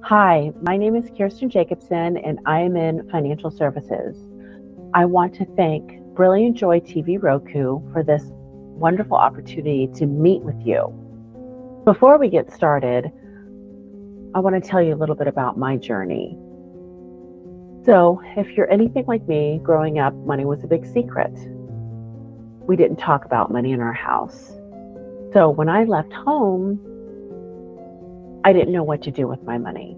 Hi, my name is Kirsten Jacobsen and I am in financial services. I want to thank Brilliant Joy TV Roku for this wonderful opportunity to meet with you. Before we get started, I want to tell you a little bit about my journey. So, if you're anything like me, growing up, money was a big secret. We didn't talk about money in our house. So, when I left home, I didn't know what to do with my money.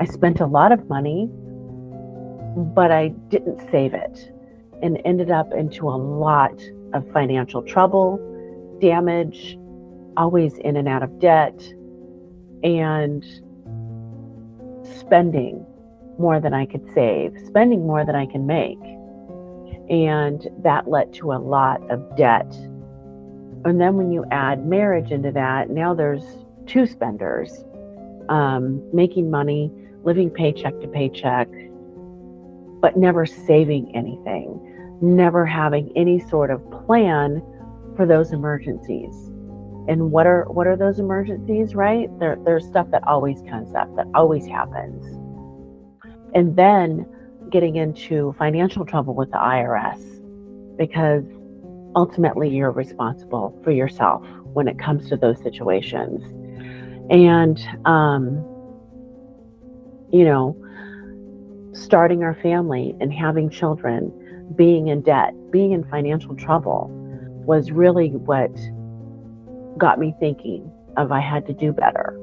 I spent a lot of money, but I didn't save it and ended up into a lot of financial trouble, damage, always in and out of debt, and spending more than I could save, spending more than I can make. And that led to a lot of debt. And then when you add marriage into that, now there's two spenders, making money, living paycheck to paycheck, but never saving anything, never having any sort of plan for those emergencies. And what are those emergencies, right? There's stuff that always comes up, that always happens. And then getting into financial trouble with the IRS, because ultimately you're responsible for yourself when it comes to those situations. And, starting our family and having children, being in debt, being in financial trouble was really what got me thinking of I had to do better.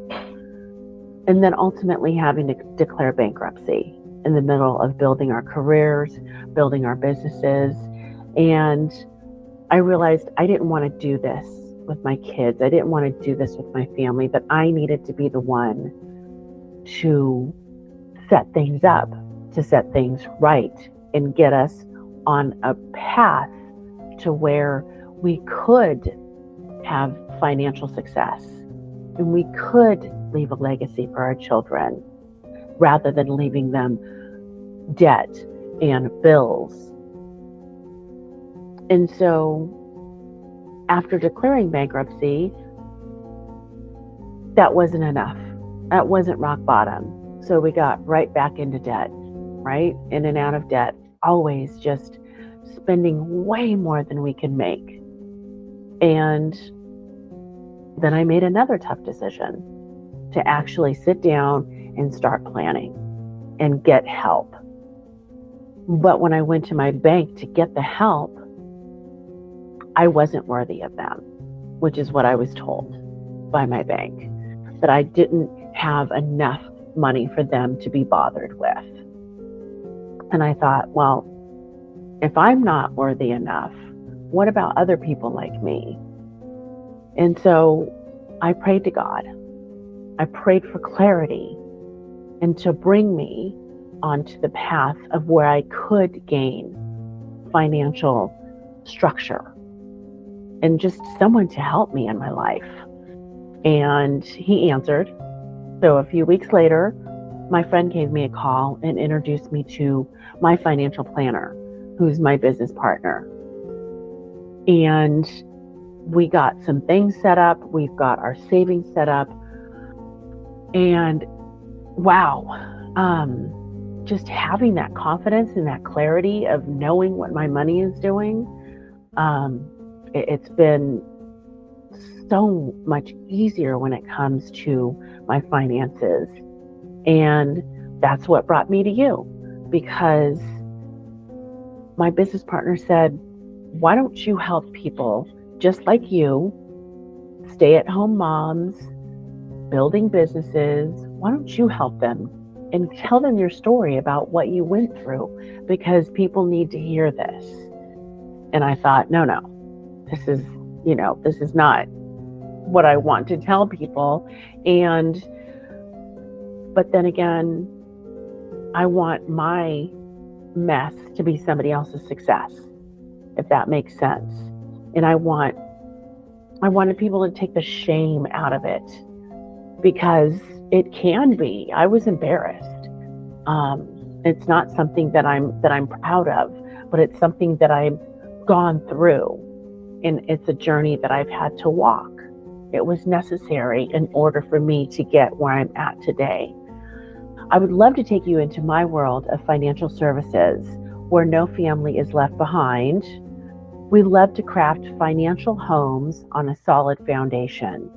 And then ultimately having to declare bankruptcy in the middle of building our careers, building our businesses. And I realized I didn't want to do this with my kids. I didn't want to do this with my family, but I needed to be the one to set things up, to set things right, and get us on a path to where we could have financial success and we could leave a legacy for our children rather than leaving them debt and bills. And so after declaring bankruptcy, that wasn't enough. That wasn't rock bottom. So we got right back into debt, right? In and out of debt, always just spending way more than we can make. And then I made another tough decision to actually sit down and start planning and get help. But when I went to my bank to get the help, I wasn't worthy of them, which is what I was told by my bank, that I didn't have enough money for them to be bothered with. And I thought, well, if I'm not worthy enough, what about other people like me? And so I prayed to God. I prayed for clarity and to bring me onto the path of where I could gain financial structure and just someone to help me in my life. And he answered. So a few weeks later, my friend gave me a call and introduced me to my financial planner, who's my business partner. And we got some things set up. We've got our savings set up. And wow, just having that confidence and that clarity of knowing what my money is doing, it's been so much easier when it comes to my finances. And that's what brought me to you, because my business partner said, why don't you help people just like you, stay-at-home moms, building businesses? Why don't you help them and tell them your story about what you went through, because people need to hear this. And I thought, no, this is not what I want to tell people. But then again, I want my mess to be somebody else's success, if that makes sense. And I wanted people to take the shame out of it, because it can be. I was embarrassed. It's not something that I'm proud of, but it's something that I've gone through, and it's a journey that I've had to walk. It was necessary in order for me to get where I'm at today. I would love to take you into my world of financial services where no family is left behind. We love to craft financial homes on a solid foundation,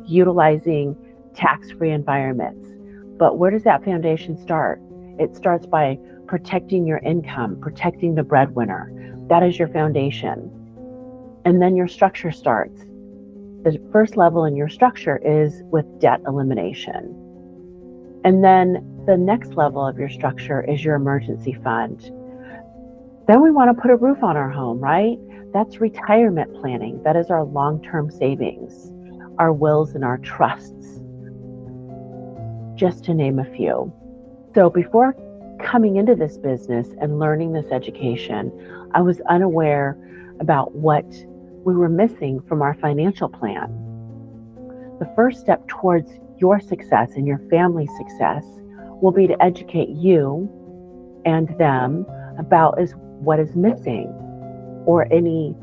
utilizing tax-free environments. But where does that foundation start? It starts by protecting your income, protecting the breadwinner. That is your foundation. And then your structure starts. The first level in your structure is with debt elimination. And then the next level of your structure is your emergency fund. Then we want to put a roof on our home, right? That's retirement planning. That is our long-term savings, our wills and our trusts, just to name a few. So before coming into this business and learning this education, I was unaware about what we were missing from our financial plan. The first step towards your success and your family's success will be to educate you and them about what is missing or any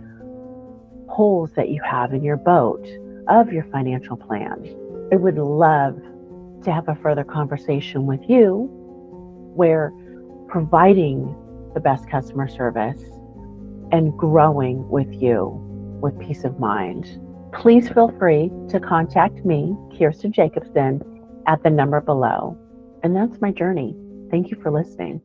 holes that you have in your boat of your financial plan. I would love to have a further conversation with you where providing the best customer service and growing with you with peace of mind. Please feel free to contact me, Kirsten Jacobsen, at the number below. And that's my journey. Thank you for listening.